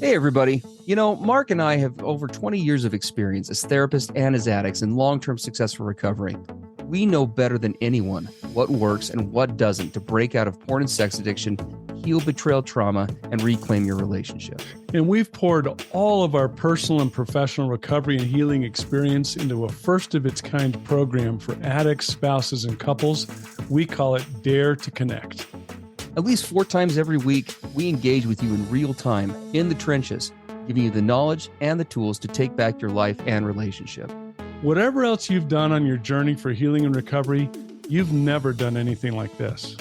Hey, everybody. Mark and I have over 20 years of experience as therapists and as addicts in long-term successful recovery. We know better than anyone what works and what doesn't to break out of porn and sex addiction, heal betrayal trauma, and reclaim your relationship. And we've poured all of our personal and professional recovery and healing experience into a first-of-its-kind program for addicts, spouses, and couples. We call it Dare to Connect. At least 4 times every week, we engage with you in real time, in the trenches, giving you the knowledge and the tools to take back your life and relationship. Whatever else you've done on your journey for healing and recovery, you've never done anything like this.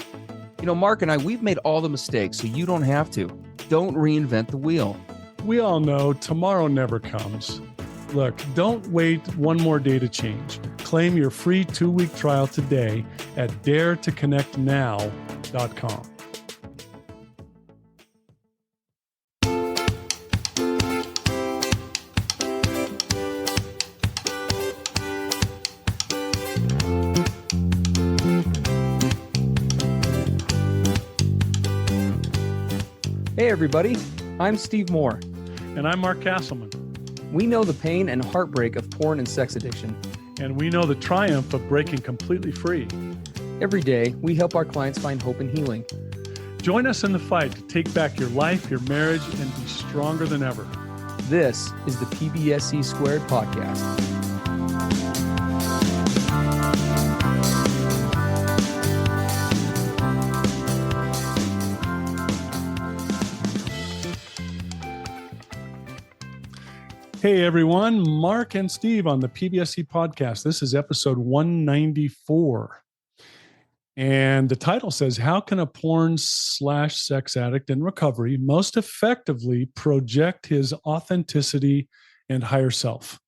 Mark and I, we've made all the mistakes, so you don't have to. Don't reinvent the wheel. We all know tomorrow never comes. Look, don't wait one more day to change. Claim your free 2-week trial today at daretoconnectnow.com. Hey, everybody. I'm Steve Moore. And I'm Mark Castleman. We know the pain and heartbreak of porn and sex addiction. And we know the triumph of breaking completely free. Every day, we help our clients find hope and healing. Join us in the fight to take back your life, your marriage, and be stronger than ever. This is the PBSE Squared podcast. Hey everyone, Mark and Steve on the PBSE podcast. This is episode 194. And the title says, how can a porn/sex addict in recovery most effectively project his authenticity and higher self?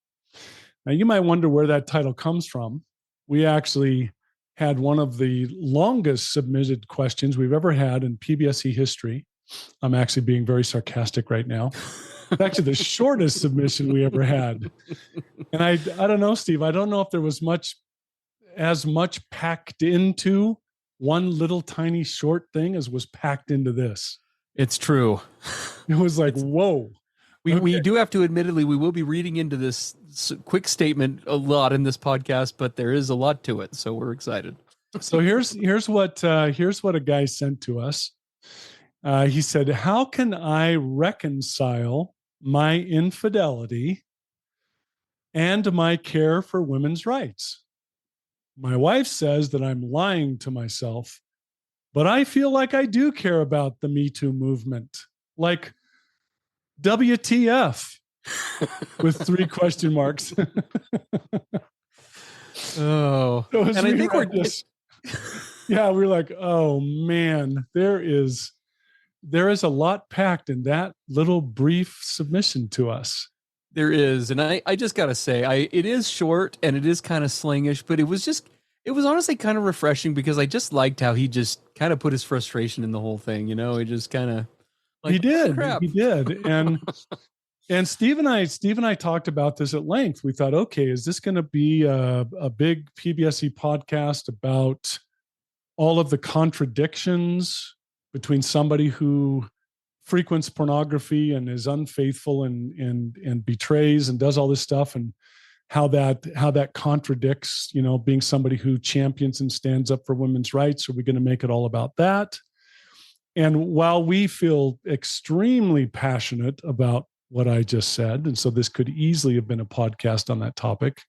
Now you might wonder where that title comes from. We actually had one of the longest submitted questions we've ever had in PBSE history. I'm actually being very sarcastic right now. It's actually the shortest submission we ever had. And I don't know, Steve, I don't know if there was as much packed into one little tiny short thing as was packed into this. It's true. It was like, whoa. We do have to, admittedly, we will be reading into this quick statement a lot in this podcast, but there is a lot to it. So we're excited. So here's what a guy sent to us. He said, how can I reconcile my infidelity and my care for women's rights? My wife says that I'm lying to myself, but I feel like I do care about the Me Too movement. Like, WTF with 3 question marks. Oh, so and I think we're like, oh man, there is a lot packed in that little brief submission to us. There is. And I just got to say, it is short and it is kind of slingish, but it was honestly kind of refreshing because I just liked how he just kind of put his frustration in the whole thing. He just kind of like, he did. Crap. He did. And Steve and I talked about this at length. We thought, okay, is this going to be a big PBSE podcast about all of the contradictions between somebody who frequents pornography and is unfaithful and betrays and does all this stuff, and how that contradicts, being somebody who champions and stands up for women's rights? Are we going to make it all about that? And while we feel extremely passionate about what I just said, and so this could easily have been a podcast on that topic,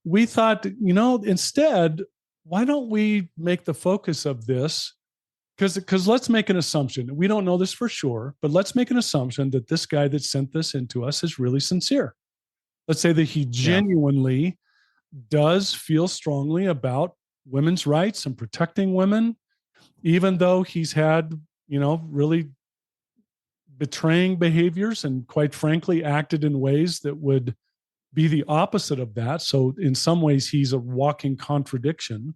we thought, instead, why don't we make the focus of this? Because let's make an assumption. We don't know this for sure, but let's make an assumption that this guy that sent this into us is really sincere. Let's say that he genuinely does feel strongly about women's rights and protecting women, even though he's had, really betraying behaviors and, quite frankly, acted in ways that would be the opposite of that. So in some ways, he's a walking contradiction.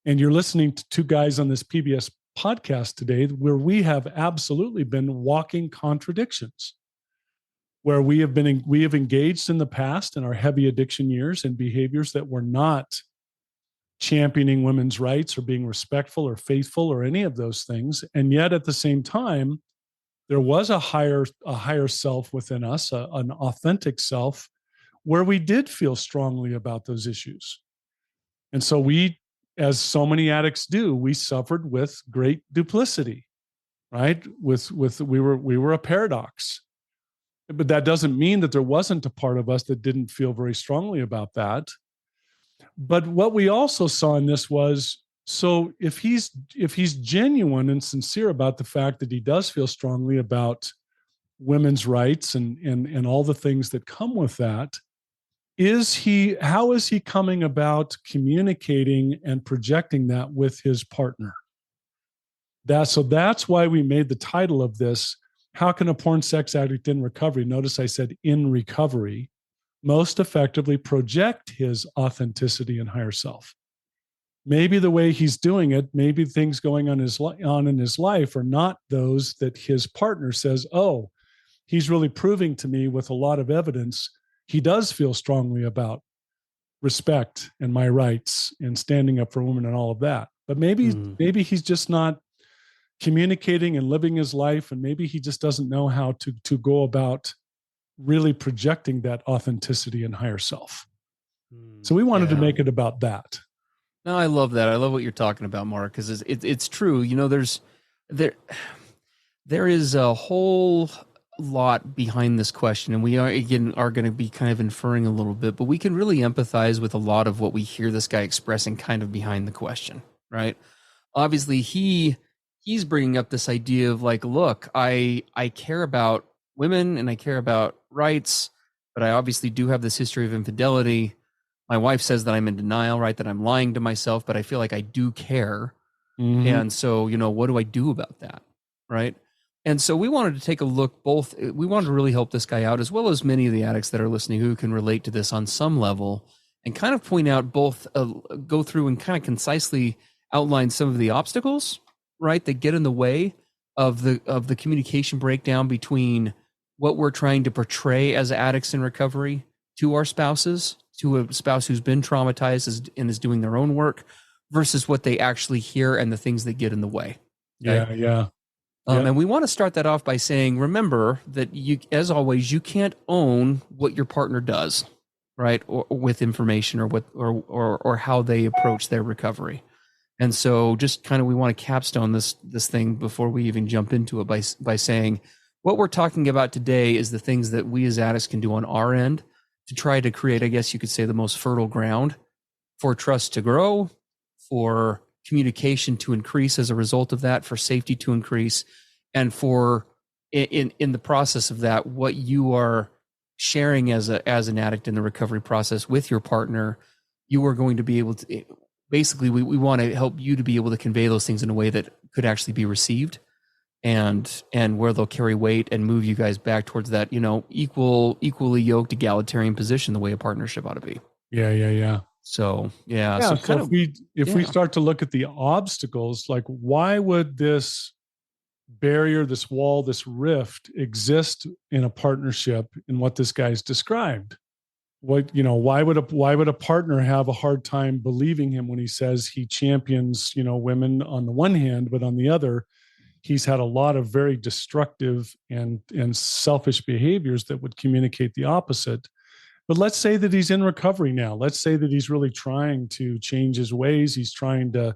And you're listening to 2 guys on this PBS podcast today where we have absolutely been walking contradictions, where we have engaged in the past in our heavy addiction years in behaviors that were not championing women's rights or being respectful or faithful or any of those things. And yet at the same time, there was a higher self within us, an authentic self, where we did feel strongly about those issues. And so we, as so many addicts do, we suffered with great duplicity, right? We were a paradox. But that doesn't mean that there wasn't a part of us that didn't feel very strongly about that. But what we also saw in this was, so if he's genuine and sincere about the fact that he does feel strongly about women's rights and all the things that come with that, how is he coming about communicating and projecting that with his partner? That's why we made the title of this, how can a porn sex addict in recovery, notice I said in recovery, most effectively project his authenticity and higher self? Maybe the way he's doing it, maybe things going on in his life are not those that his partner says, oh, he's really proving to me with a lot of evidence he does feel strongly about respect and my rights and standing up for women and all of that. But maybe he's just not communicating and living his life, and maybe he just doesn't know how to go about really projecting that authenticity and higher self. So we wanted to make it about that. No, I love that. I love what you're talking about, Mark, because it's true. You know, there is a whole lot behind this question, and we are going to be kind of inferring a little bit, but we can really empathize with a lot of what we hear this guy expressing kind of behind the question, right? Obviously, he's bringing up this idea of like, look, I care about women and I care about rights, but I obviously do have this history of infidelity. My wife says that I'm in denial, right? That I'm lying to myself, but I feel like I do care. Mm-hmm. And so, you know, what do I do about that? Right. And so we wanted to take a look we wanted to really help this guy out, as well as many of the addicts that are listening who can relate to this on some level, and kind of point out go through and kind of concisely outline some of the obstacles, right, that get in the way of the communication breakdown between what we're trying to portray as addicts in recovery to our spouses, to a spouse who's been traumatized and is doing their own work, versus what they actually hear and the things that get in the way. Okay? Yeah. And we want to start that off by saying, remember that you, as always, you can't own what your partner does, right? Or with information or how they approach their recovery. And so just kind of, we want to capstone this thing before we even jump into it by saying what we're talking about today is the things that we as addicts can do on our end to try to create, I guess you could say, the most fertile ground for trust to grow, for communication to increase as a result of that, for safety to increase, and for in the process of that, what you are sharing as an addict in the recovery process with your partner, you are going to be able to, basically we want to help you to be able to convey those things in a way that could actually be received and where they'll carry weight and move you guys back towards that, you know, equally yoked egalitarian position, the way a partnership ought to be. Yeah. So, yeah. So if we start to look at the obstacles, like why would this barrier, this wall, this rift exist in a partnership in what this guy's described? Why would a partner have a hard time believing him when he says he champions, women on the one hand, but on the other, he's had a lot of very destructive and selfish behaviors that would communicate the opposite. But let's say that he's in recovery now. Let's say that he's really trying to change his ways. He's trying to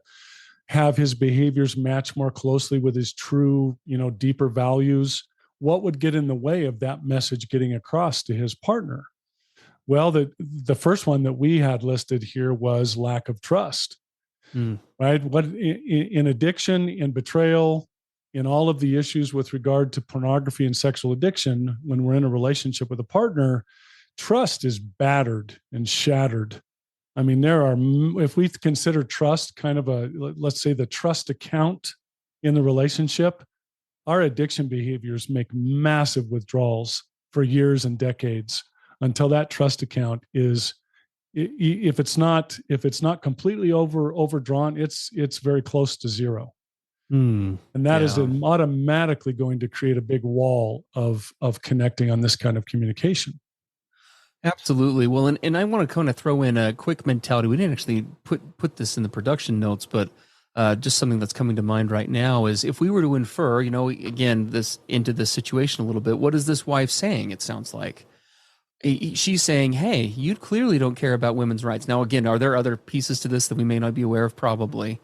have his behaviors match more closely with his true, deeper values. What would get in the way of that message getting across to his partner? Well, the first one that we had listed here was lack of trust, right? What in addiction, in betrayal, in all of the issues with regard to pornography and sexual addiction, when we're in a relationship with a partner, trust is battered and shattered. I mean, if we consider trust kind of let's say the trust account in the relationship, our addiction behaviors make massive withdrawals for years and decades until that trust account is, if it's not completely overdrawn, it's very close to zero. And that is automatically going to create a big wall of connecting on this kind of communication. Absolutely. Well, and I want to kind of throw in a quick mentality. We didn't actually put this in the production notes, but just something that's coming to mind right now is if we were to infer, again, this into this situation a little bit, what is this wife saying? It sounds like she's saying, hey, you clearly don't care about women's rights. Now, again, are there other pieces to this that we may not be aware of? Probably.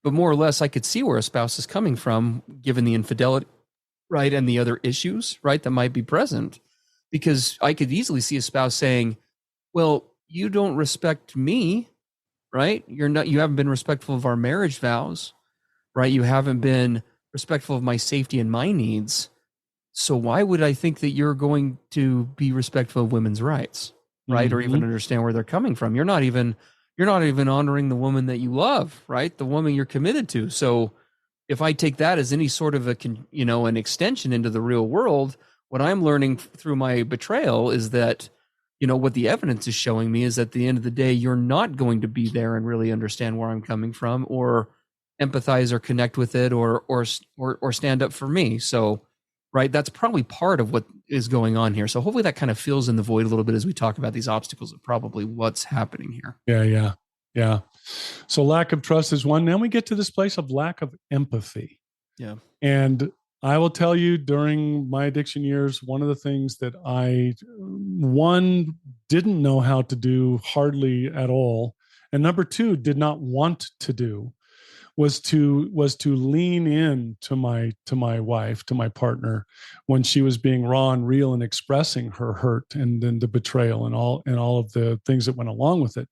But more or less, I could see where a spouse is coming from, given the infidelity, right, and the other issues, right, that might be present. Because I could easily see a spouse saying, well, you don't respect me, right? You haven't been respectful of our marriage vows, right? You haven't been respectful of my safety and my needs. So why would I think that you're going to be respectful of women's rights, right? Mm-hmm. Or even understand where they're coming from? You're not even honoring the woman that you love, right? The woman you're committed to. So if I take that as any sort of an extension into the real world, what I'm learning through my betrayal is that, what the evidence is showing me is at the end of the day, you're not going to be there and really understand where I'm coming from, or empathize or connect with it, or stand up for me. So, right, that's probably part of what is going on here. So hopefully that kind of fills in the void a little bit as we talk about these obstacles of probably what's happening here. Yeah. So lack of trust is one. Then we get to this place of lack of empathy. Yeah. And I will tell you, during my addiction years, one of the things that I, one, didn't know how to do hardly at all, and number two, did not want to do, was to lean in to my wife, to my partner, when she was being raw and real and expressing her hurt and then the betrayal and all of the things that went along with it.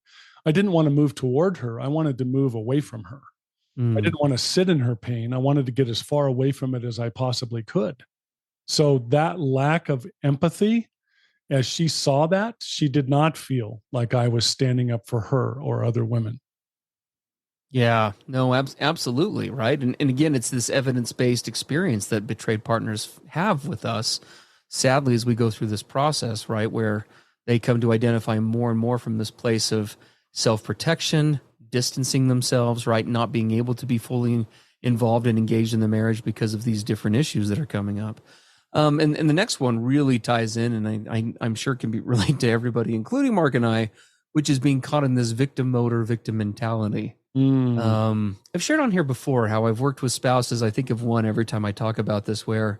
I didn't want to move toward her. I wanted to move away from her. I didn't want to sit in her pain. I wanted to get as far away from it as I possibly could. So that lack of empathy, as she saw that, she did not feel like I was standing up for her or other women. Yeah, no, absolutely. Right. And again, it's this evidence-based experience that betrayed partners have with us, sadly, as we go through this process, right, where they come to identify more and more from this place of self-protection, distancing themselves, right, not being able to be fully involved and engaged in the marriage because of these different issues that are coming up. And the next one really ties in, and I'm sure can be relate to everybody, including Mark and I, which is being caught in this victim mode or victim mentality. I've shared on here before how I've worked with spouses. I think of one every time I talk about this, where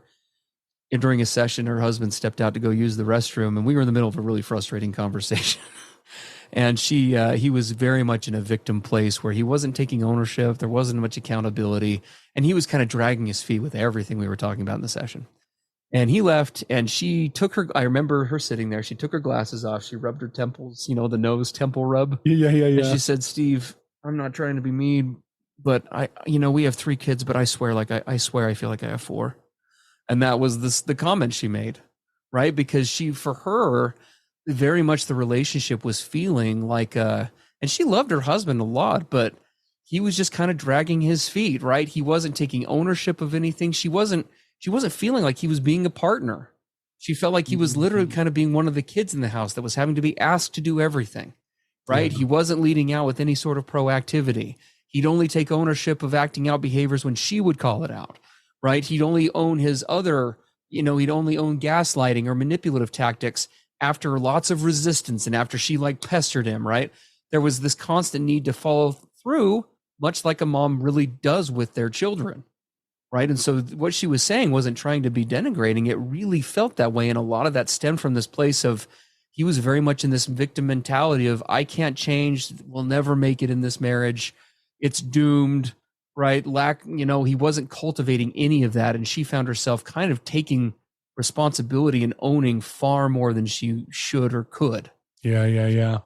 during a session, her husband stepped out to go use the restroom, and we were in the middle of a really frustrating conversation. And he was very much in a victim place where he wasn't taking ownership. There wasn't much accountability, and he was kind of dragging his feet with everything we were talking about in the session. And he left, and she took I remember her sitting there. She took her glasses off. She rubbed her temples, the nose temple rub. Yeah. And she said, Steve, I'm not trying to be mean, but we have 3 kids, but I swear, I swear I feel like I have 4. And that was the comment she made, right? Because for her, very much the relationship was feeling like, and she loved her husband a lot, but he was just kind of dragging his feet, right? He wasn't taking ownership of anything. She wasn't feeling like he was being a partner. She felt like he was literally kind of being one of the kids in the house that was having to be asked to do everything, right? Yeah. He wasn't leading out with any sort of proactivity. He'd only take ownership of acting out behaviors when she would call it out, right? He'd only own his other, he'd only own gaslighting or manipulative tactics after lots of resistance and after she pestered him, right? There was this constant need to follow through, much like a mom really does with their children, right? And so what she was saying wasn't trying to be denigrating. It really felt that way. And a lot of that stemmed from this place of, he was very much in this victim mentality of, I can't change, we'll never make it in this marriage, it's doomed, right? He wasn't cultivating any of that. And she found herself kind of taking responsibility and owning far more than she should or could. Yeah.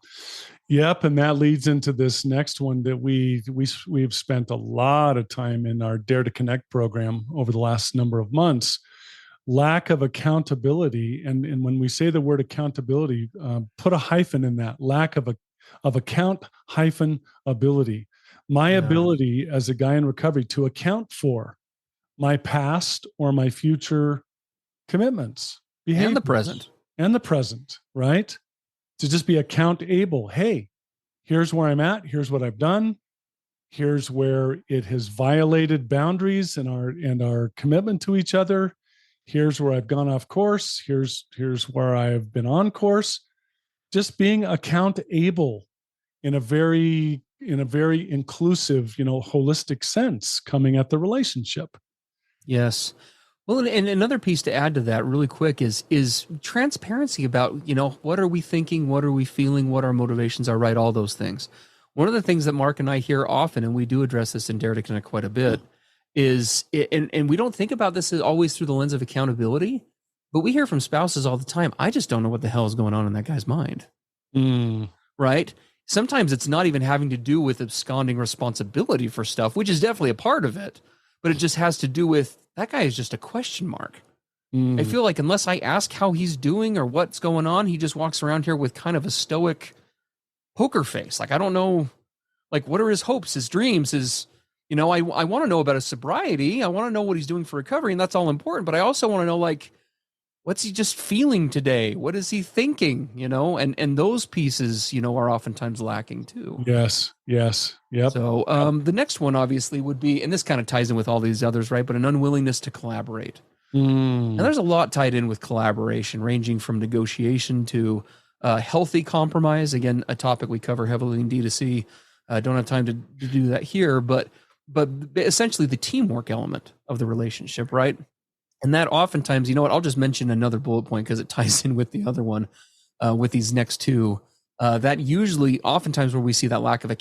Yep, and that leads into this next one that we've spent a lot of time in our Dare to Connect program over the last number of months. Lack of accountability, and when we say the word accountability, put a hyphen in that. Lack of account hyphen ability. My ability as a guy in recovery to account for my past or my future commitments, behaviors, and the present, right? To just be accountable. Hey, here's where I'm at. Here's what I've done. Here's where it has violated boundaries and our commitment to each other. Here's where I've gone off course. Here's where I've been on course. Just being accountable in a very in a very inclusive, holistic sense coming at the relationship. Yes. Well, and another piece to add to that really quick is transparency about, what are we thinking? What are we feeling? What our motivations are, right? All those things. One of the things that Mark and I hear often, and we do address this in Dare to Connect quite a bit, is, and we don't think about this as always through the lens of accountability, but we hear from spouses all the time, I just don't know what the hell is going on in that guy's mind. Right? Sometimes it's not even having to do with absconding responsibility for stuff, which is definitely a part of it, but it just has to do with that guy is just a question mark. I feel like unless I ask how he's doing or what's going on, he just walks around here with kind of a stoic poker face. Like, I don't know, like, what are his hopes, his dreams, his, I want to know about his sobriety. I want to know what he's doing for recovery, and that's all important. But I also want to know, like, what's he just feeling today? What is he thinking? And those pieces, are oftentimes lacking too. Yes. Yep. So the next one obviously would be, and this kind of ties in with all these others, right? But an unwillingness to collaborate. And there's a lot tied in with collaboration, ranging from negotiation to healthy compromise. Again, a topic we cover heavily in D2C. Don't have time to do that here, but essentially the teamwork element of the relationship, right? And that oftentimes, I'll just mention another bullet point because it ties in with the other one, with these next two. That usually, oftentimes, where we see that lack of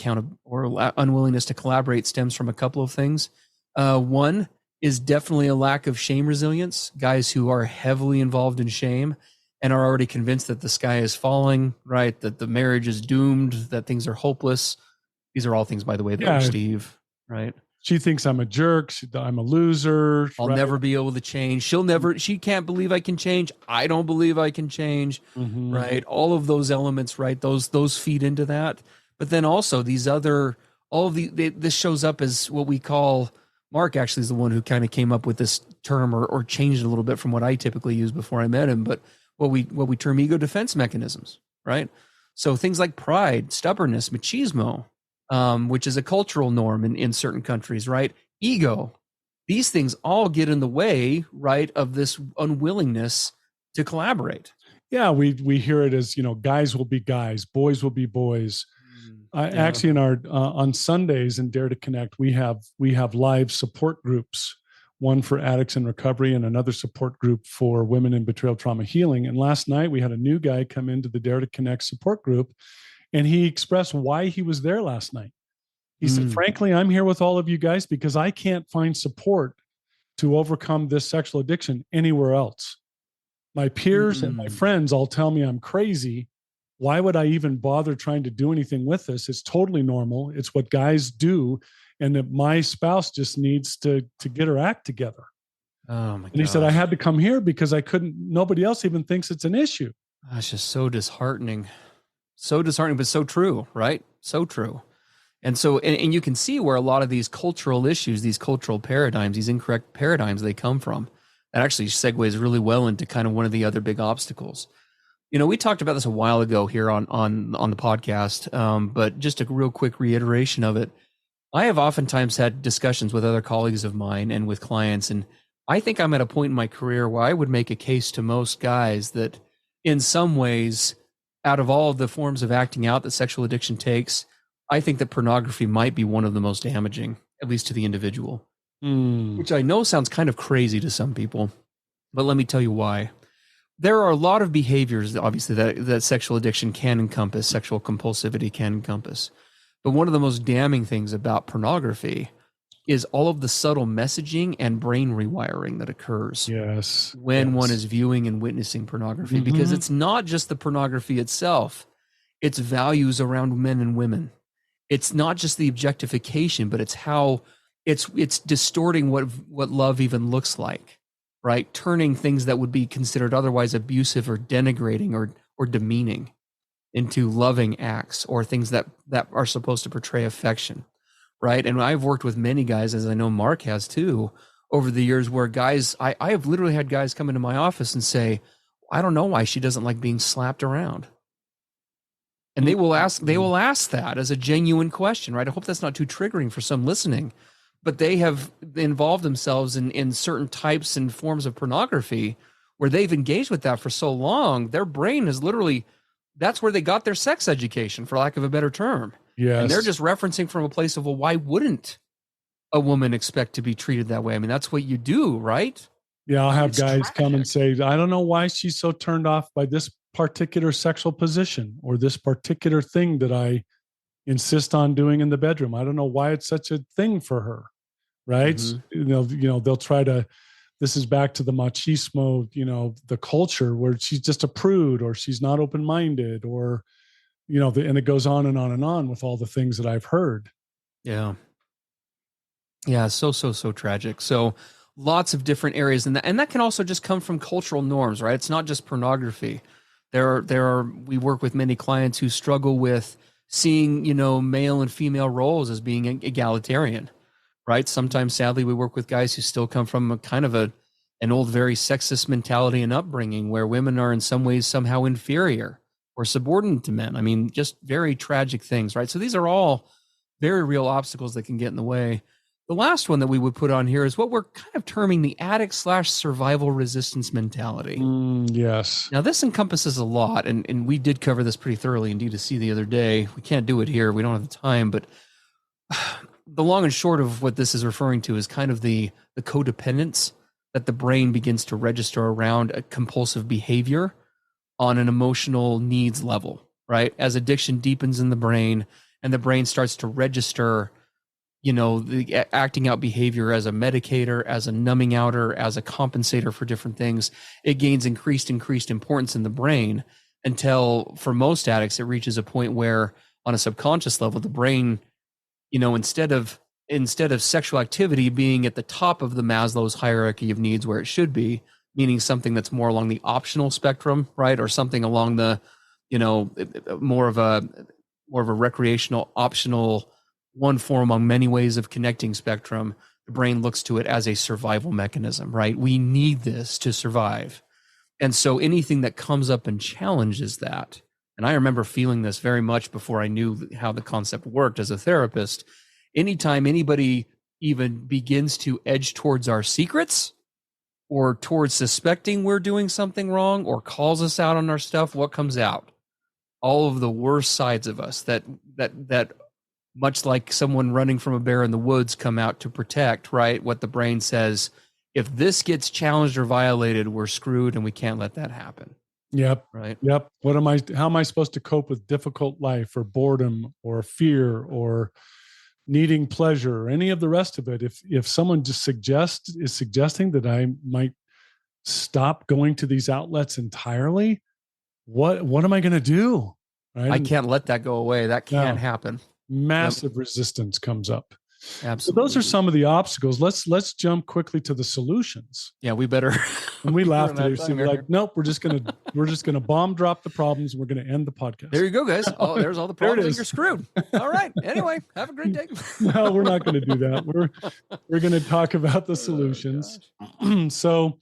unwillingness to collaborate stems from a couple of things. One is definitely a lack of shame resilience. Guys who are heavily involved in shame and are already convinced that the sky is falling, right? That the marriage is doomed, that things are hopeless. These are all things, by the way, that are Steve, right? She thinks I'm a jerk. I'm a loser. I'll never be able to change. She can't believe I can change. I don't believe I can change, right? All of those elements, right? Those feed into that. But then also this shows up as what we call, Mark actually is the one who kind of came up with this term or changed it a little bit from what I typically use before I met him, but what we term ego defense mechanisms, right? So things like pride, stubbornness, machismo, which is a cultural norm in certain countries, right? Ego. These things all get in the way, right, of this unwillingness to collaborate. Yeah, we hear it as, guys will be guys, boys will be boys. Actually, in our on Sundays in Dare to Connect, we have live support groups, one for addicts in recovery and another support group for women in betrayal trauma healing. And last night we had a new guy come into the Dare to Connect support group, and he expressed why he was there last night. He said, frankly, I'm here with all of you guys because I can't find support to overcome this sexual addiction anywhere else. My peers and my friends all tell me I'm crazy. Why would I even bother trying to do anything with this? It's totally normal. It's what guys do. And that my spouse just needs to get her act together. Oh my God. And he said, I had to come here because nobody else even thinks it's an issue. That's just so disheartening. So disheartening, but so true, right? So true. And so, and you can see where a lot of these cultural issues, these cultural paradigms, these incorrect paradigms they come from. That actually segues really well into kind of one of the other big obstacles. We talked about this a while ago here on the podcast, but just a real quick reiteration of it. I have oftentimes had discussions with other colleagues of mine and with clients, and I think I'm at a point in my career where I would make a case to most guys that in some ways, out of all of the forms of acting out that sexual addiction takes, I think that pornography might be one of the most damaging, at least to the individual, which I know sounds kind of crazy to some people, but let me tell you why. There are a lot of behaviors, obviously, that sexual addiction can encompass, sexual compulsivity can encompass. But one of the most damning things about pornography is all of the subtle messaging and brain rewiring that occurs when one is viewing and witnessing pornography, because it's not just the pornography itself, it's values around men and women. It's not just the objectification, but it's how it's distorting what love even looks like, right? Turning things that would be considered otherwise abusive or denigrating or demeaning into loving acts or things that are supposed to portray affection, right? And I've worked with many guys, as I know Mark has too, over the years, where guys, I have literally had guys come into my office and say, I don't know why she doesn't like being slapped around. And they will ask that as a genuine question, right? I hope that's not too triggering for some listening, but they have involved themselves in certain types and forms of pornography where they've engaged with that for so long, their brain is literally, that's where they got their sex education, for lack of a better term. And they're Yes. just referencing from a place of, well, why wouldn't a woman expect to be treated that way? I mean, that's what you do, right? Yeah, I'll have It's guys come and tragic. say, I don't know why she's so turned off by this particular sexual position or this particular thing that I insist on doing in the bedroom. I don't know why it's such a thing for her. Right. Mm-hmm. They'll try to, this is back to the machismo, the culture where she's just a prude or she's not open-minded or, and it goes on and on and on with all the things that I've heard. Yeah. Yeah. So tragic. So lots of different areas. And that can also just come from cultural norms, right? It's not just pornography. We work with many clients who struggle with seeing, male and female roles as being egalitarian, right? Sometimes, sadly, we work with guys who still come from a kind of an old, very sexist mentality and upbringing where women are in some ways somehow inferior or subordinate to men. I mean, just very tragic things, right? So these are all very real obstacles that can get in the way. The last one that we would put on here is what we're kind of terming the addict/survival resistance mentality. Yes. Now, this encompasses a lot, and we did cover this pretty thoroughly in D2C the other day. We can't do it here. We don't have the time, but the long and short of what this is referring to is kind of the codependence that the brain begins to register around a compulsive behavior on an emotional needs level, right? As addiction deepens in the brain and the brain starts to register, the acting out behavior as a medicator, as a numbing outer, as a compensator for different things, it gains increased importance in the brain until, for most addicts, it reaches a point where on a subconscious level, the brain, instead of sexual activity being at the top of the Maslow's hierarchy of needs where it should be, meaning something that's more along the optional spectrum, right? Or something along the, more of a recreational, optional, one form among many ways of connecting spectrum, the brain looks to it as a survival mechanism, right? We need this to survive. And so anything that comes up and challenges that, and I remember feeling this very much before I knew how the concept worked as a therapist, anytime anybody even begins to edge towards our secrets or towards suspecting we're doing something wrong or calls us out on our stuff, what comes out? All of the worst sides of us that much like someone running from a bear in the woods come out to protect, right? What the brain says, if this gets challenged or violated, we're screwed and we can't let that happen. Yep. Right. Yep. How am I supposed to cope with difficult life or boredom or fear or needing pleasure or any of the rest of it? If someone just is suggesting that I might stop going to these outlets entirely, what am I going to do? Right? I can't let that go away. That can't happen. Massive resistance comes up. Absolutely. So those are some of the obstacles. Let's jump quickly to the solutions. Yeah, we better. And we laughed at it. So we're like, nope, we're just gonna bomb drop the problems and we're gonna end the podcast. There you go, guys. Oh, there's all the problems and you're screwed. All right. Anyway, have a great day. No, we're not going to do that. We're going to talk about the solutions. So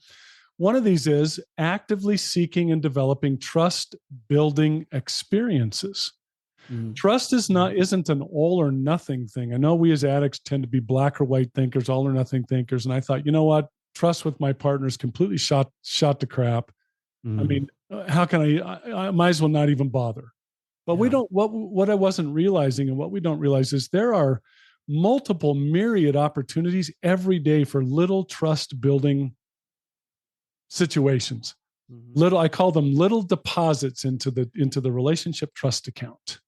one of these is actively seeking and developing trust building experiences. Trust isn't an all or nothing thing. I know we as addicts tend to be black or white thinkers, all or nothing thinkers. And I thought, you know what? Trust with my partner is completely shot to crap. I mean, how can I might as well not even bother. But we don't, what I wasn't realizing and what we don't realize is there are multiple myriad opportunities every day for little trust building situations. I call them little deposits into the relationship trust account.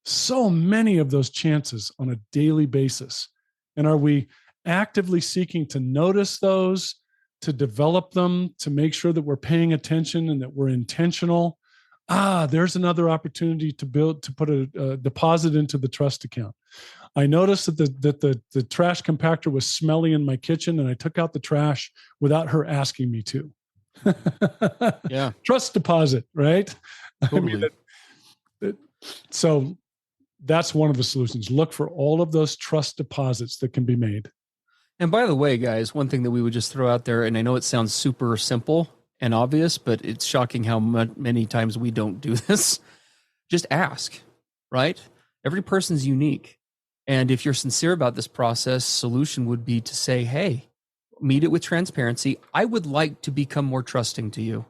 So many of those chances on a daily basis. And are we actively seeking to notice those, to develop them, to make sure that we're paying attention and that we're intentional? There's another opportunity to put a deposit into the trust account. I noticed that the trash compactor was smelly in my kitchen, and I took out the trash without her asking me to. Yeah. Trust deposit, right? Totally. So that's one of the solutions. Look for all of those trust deposits that can be made. And by the way, guys, one thing that we would just throw out there, and I know it sounds super simple and obvious, but it's shocking how many times we don't do this. Just ask, right? Every person's unique. And if you're sincere about this process, solution would be to say, hey, meet it with transparency. I would like to become more trusting to you,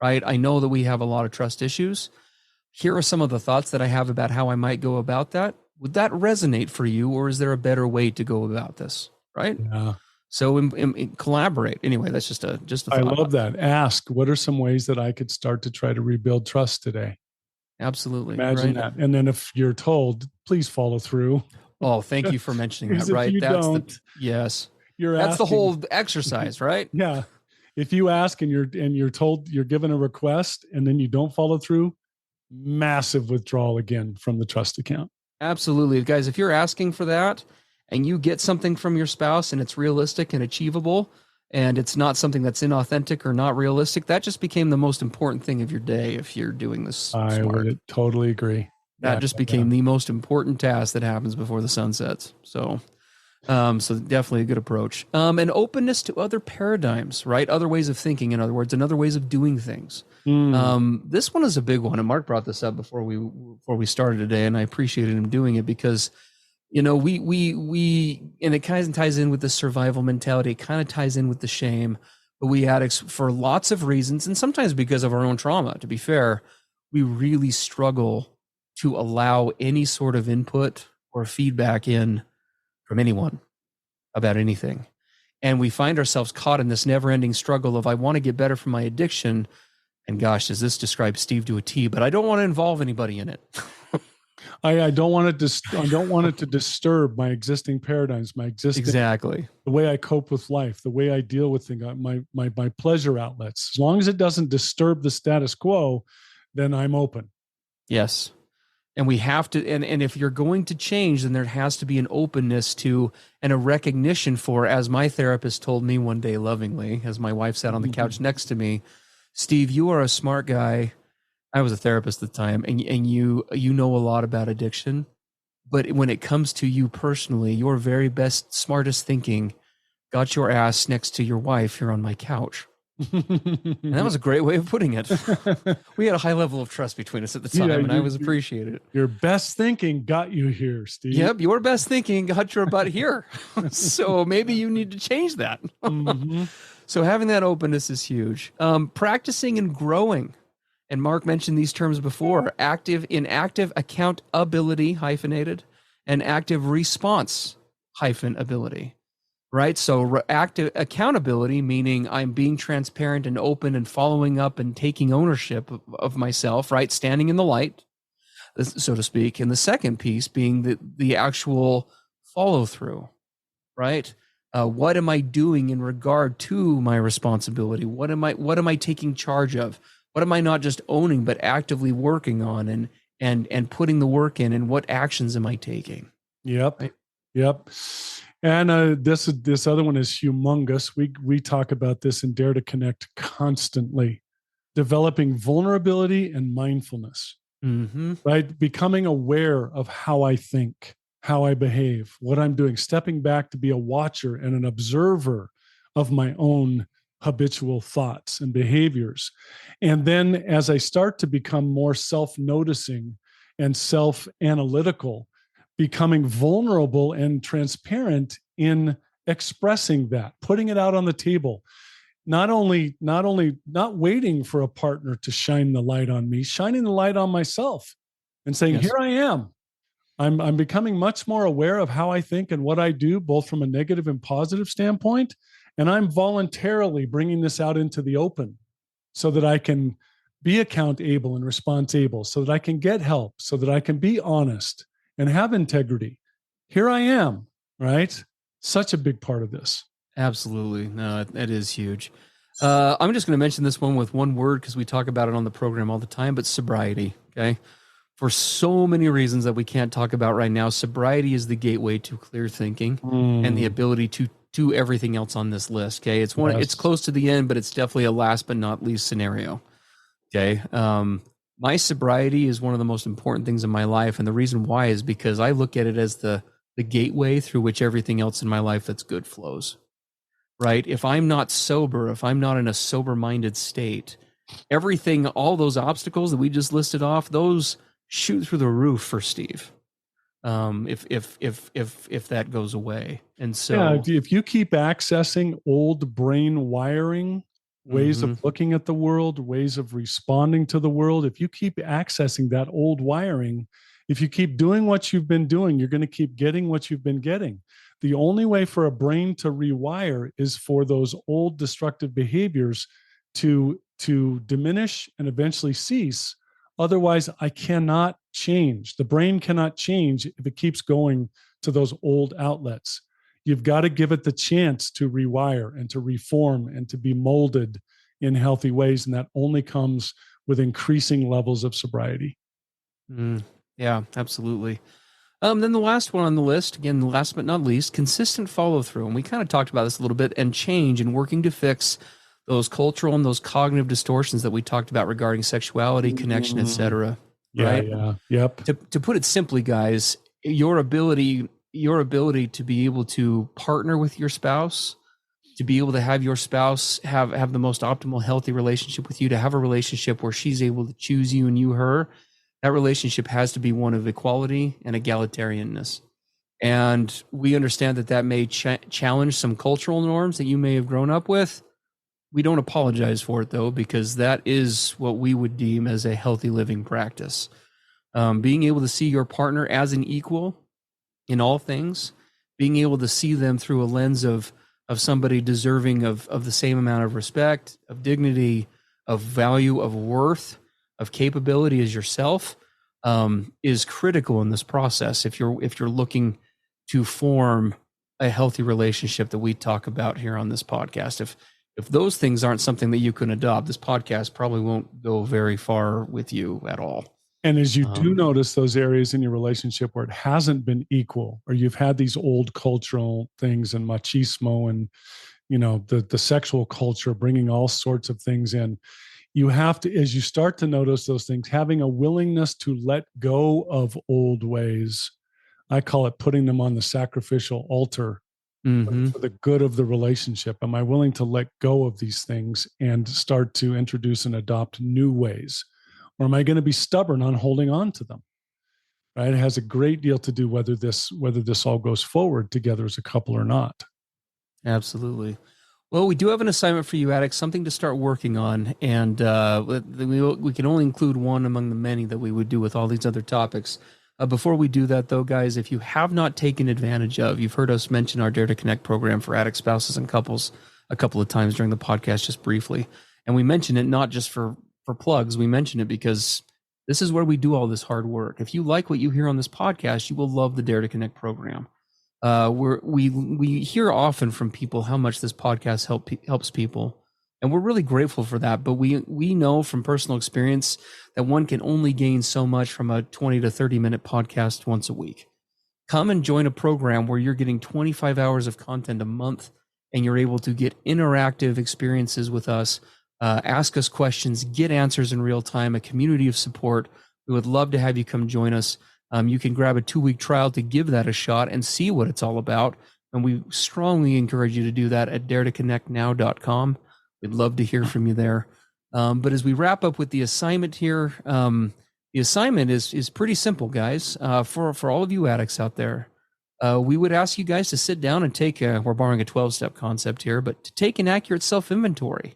right? I know that we have a lot of trust issues. Here are some of the thoughts that I have about how I might go about that. Would that resonate for you, or is there a better way to go about this? Right. Yeah. So collaborate. Anyway, that's just a I thought. love that. Ask, what are some ways that I could start to try to rebuild trust today? Absolutely. Imagine Right. that. And then if you're told, please follow through. Oh, thank you for mentioning that. Because if Right. you don't, yes. you're That's the asking. whole exercise, right? Yeah. If you ask and you're told, you're given a request and then you don't follow through, massive withdrawal again from the trust account. Absolutely. Guys, if you're asking for that and you get something from your spouse and it's realistic and achievable and it's not something that's inauthentic or not realistic, that just became the most important thing of your day if you're doing this I smart. would totally agree. That just became the most important task that happens before the sun sets. So definitely a good approach. And openness to other paradigms, right? Other ways of thinking, in other words, and other ways of doing things. This one is a big one, and Mark brought this up before we started today, and I appreciated him doing it because, you know, we and it kind of ties in with the survival mentality. It kind of ties in with the shame. But we addicts, for lots of reasons, and sometimes because of our own trauma, to be fair, we really struggle to allow any sort of input or feedback in from anyone about anything. And we find ourselves caught in this never-ending struggle of, I want to get better from my addiction. And gosh, does this describe Steve to a T, but I don't want to involve anybody in it. I don't want it to disturb my existing paradigms, my existing, exactly, the way I cope with life, the way I deal with things, my pleasure outlets. As long as it doesn't disturb the status quo, then I'm open. Yes. And we have to, and if you're going to change, then there has to be an openness to and a recognition for, as my therapist told me one day lovingly, as my wife sat on the couch next to me, Steve, you are a smart guy. I was a therapist at the time, and you know a lot about addiction. But when it comes to you personally, your very best, smartest thinking got your ass next to your wife here on my couch. And that was a great way of putting it. We had a high level of trust between us at the time, and I was appreciated. Your best thinking got you here, Steve. Yep, your best thinking got your butt here. So maybe you need to change that. So having that openness is huge. Practicing and growing. And Mark mentioned these terms before: active accountability, hyphenated, and active response, ability. Right? So active accountability, meaning I'm being transparent and open and following up and taking ownership of myself, right? Standing in the light, so to speak. And the second piece being the actual follow through, right? What am I doing in regard to my responsibility? What am I taking charge of? What am I not just owning, but actively working on and putting the work in, and what actions am I taking? Yep. Right? Yep. And this other one is humongous. We talk about this in Dare to Connect constantly. Developing vulnerability and mindfulness, right? Becoming aware of how I think, how I behave, what I'm doing, stepping back to be a watcher and an observer of my own habitual thoughts and behaviors. And then as I start to become more self-noticing and self-analytical, becoming vulnerable and transparent in expressing that, putting it out on the table, not waiting for a partner to shine the light on me, shining the light on myself and saying, yes, here I am. I'm becoming much more aware of how I think and what I do, both from a negative and positive standpoint. And I'm voluntarily bringing this out into the open so that I can be account-able and response-able, so that I can get help, so that I can be honest and have integrity. Here I am, right? Such a big part of this. Absolutely. No, it is huge. I'm just going to mention this one with one word because we talk about it on the program all the time, but sobriety, okay? For so many reasons that we can't talk about right now, sobriety is the gateway to clear thinking and the ability to do everything else on this list, okay? It's one. Yes. It's close to the end, but it's definitely a last but not least scenario, okay? My sobriety is one of the most important things in my life, and the reason why is because I look at it as the gateway through which everything else in my life that's good flows, right? If I'm not sober, if I'm not in a sober-minded state, everything, all those obstacles that we just listed off, those shoot through the roof for Steve. If that goes away. And so yeah, if you keep accessing old brain wiring, ways of looking at the world, ways of responding to the world, if you keep accessing that old wiring, If you keep doing what you've been doing, you're going to keep getting what you've been getting. The only way for a brain to rewire is for those old destructive behaviors to diminish and eventually cease. Otherwise, I cannot change. The brain cannot change if it keeps going to those old outlets. You've got to give it the chance to rewire and to reform and to be molded in healthy ways. And that only comes with increasing levels of sobriety. Yeah, absolutely. Then the last one on the list, again, last but not least, consistent follow through. And we kind of talked about this a little bit, and change and working to fix those cultural and those cognitive distortions that we talked about regarding sexuality, connection, etc. Right? Yeah. Yep. To put it simply, guys, your ability to be able to partner with your spouse, to be able to have your spouse have the most optimal, healthy relationship with you, to have a relationship where she's able to choose you and you her, that relationship has to be one of equality and egalitarianness. And we understand that may challenge some cultural norms that you may have grown up with. We don't apologize for it, though, because that is what we would deem as a healthy living practice. Being able to see your partner as an equal in all things, being able to see them through a lens of somebody deserving of the same amount of respect, of dignity, of value, of worth, of capability as yourself, is critical in this process. If you're looking to form a healthy relationship that we talk about here on this podcast, if those things aren't something that you can adopt, this podcast probably won't go very far with you at all. And as you do notice those areas in your relationship where it hasn't been equal, or you've had these old cultural things and machismo and, the sexual culture bringing all sorts of things in, you have to, as you start to notice those things, having a willingness to let go of old ways. I call it putting them on the sacrificial altar for the good of the relationship. Am I willing to let go of these things and start to introduce and adopt new ways? Or am I going to be stubborn on holding on to them? Right? It has a great deal to do whether this all goes forward together as a couple or not. Absolutely. Well, we do have an assignment for you, Addict, something to start working on. And we can only include one among the many that we would do with all these other topics. Before we do that, though, guys, if you have not taken advantage of, you've heard us mention our Dare to Connect program for addict spouses and couples a couple of times during the podcast, just briefly. And we mention it not just for plugs. We mention it because this is where we do all this hard work. If you like what you hear on this podcast, you will love the Dare to Connect program. We hear often from people how much this podcast helps people, and we're really grateful for that. But we know from personal experience that one can only gain so much from a 20 to 30 minute podcast once a week. Come and join a program where you're getting 25 hours of content a month, and you're able to get interactive experiences with us, ask us questions, get answers in real time, a community of support. We would love to have you come join us. You can grab a 2-week trial to give that a shot and see what it's all about. And we strongly encourage you to do that at daretoconnectnow.com. We'd love to hear from you there. But as we wrap up with the assignment here, the assignment is pretty simple, guys. For all of you addicts out there, we would ask you guys to sit down and take we're borrowing a 12-step concept here, but to take an accurate self-inventory,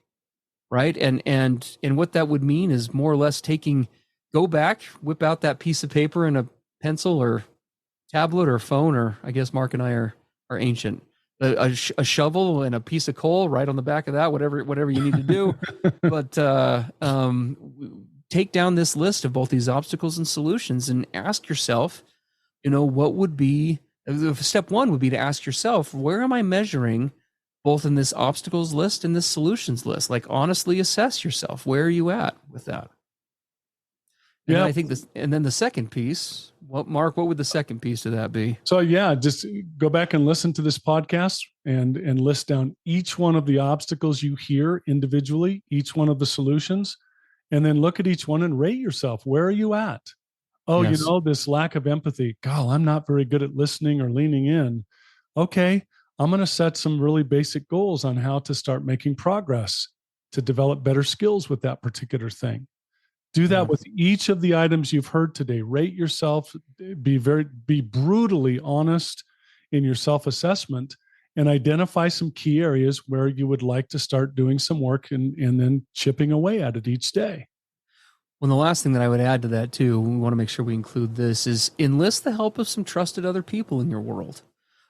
right? And what that would mean is more or less go back, whip out that piece of paper and a pencil or tablet or phone, or I guess Mark and I are ancient. A shovel and a piece of coal right on the back of that, whatever you need to do. But take down this list of both these obstacles and solutions and ask yourself, what would be, step one would be to ask yourself, where am I measuring both in this obstacles list and this solutions list? Like, honestly assess yourself. Where are you at with that? And I think this, and then the second piece, Mark, what would the second piece to that be? So just go back and listen to this podcast and list down each one of the obstacles you hear individually, each one of the solutions, and then look at each one and rate yourself. Where are you at? Oh, yes. This lack of empathy. God, I'm not very good at listening or leaning in. Okay, I'm going to set some really basic goals on how to start making progress to develop better skills with that particular thing. Do that with each of the items you've heard today. Rate yourself, be brutally honest in your self-assessment, and identify some key areas where you would like to start doing some work and then chipping away at it each day. Well, the last thing that I would add to that too, we want to make sure we include this, is enlist the help of some trusted other people in your world.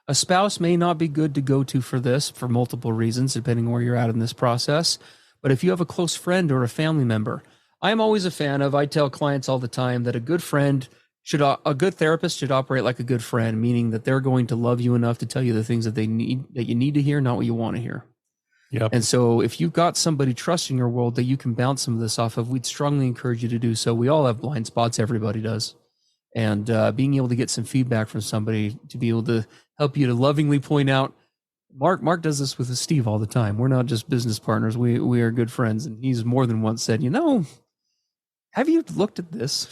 A spouse may not be good to go to for this for multiple reasons, depending where you're at in this process. But if you have a close friend or a family member, I'm always a fan of, I tell clients all the time that a good therapist should operate like a good friend, meaning that they're going to love you enough to tell you the things that you need to hear, not what you want to hear. Yep. And so if you've got somebody trusting your world that you can bounce some of this off of, we'd strongly encourage you to do so. We all have blind spots. Everybody does. And being able to get some feedback from somebody to be able to help you to lovingly point out, Mark does this with Steve all the time. We're not just business partners. We are good friends. And he's more than once said, have you looked at this?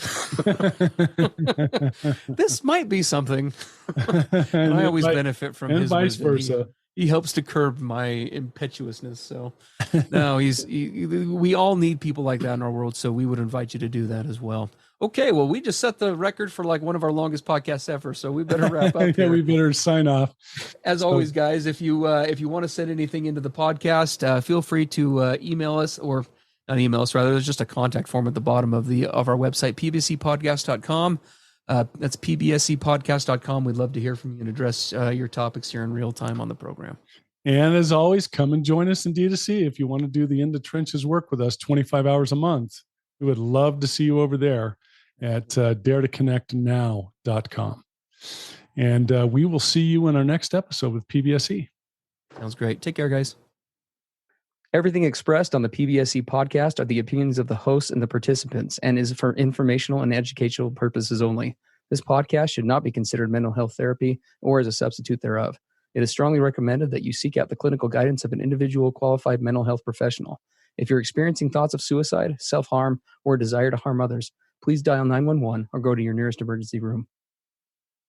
This might be something. And I always benefit from his vice wisdom. versa. He helps to curb my impetuousness. So no, we all need people like that in our world. So we would invite you to do that as well. Okay. Well, we just set the record for like one of our longest podcasts ever. So we better wrap up. Yeah, we better sign off. As always, guys, if you want to send anything into the podcast, feel free to email us, or not email us, rather. There's just a contact form at the bottom of our website, pbsepodcast.com. That's pbsepodcast.com. We'd love to hear from you and address your topics here in real time on the program. And as always, come and join us in D2C if you want to do the In the Trenches work with us 25 hours a month. We would love to see you over there at daretoconnectnow.com. And we will see you in our next episode with PBSE. Sounds great. Take care, guys. Everything expressed on the PBSE podcast are the opinions of the hosts and the participants, and is for informational and educational purposes only. This podcast should not be considered mental health therapy or as a substitute thereof. It is strongly recommended that you seek out the clinical guidance of an individual qualified mental health professional. If you're experiencing thoughts of suicide, self-harm, or a desire to harm others, please dial 911 or go to your nearest emergency room.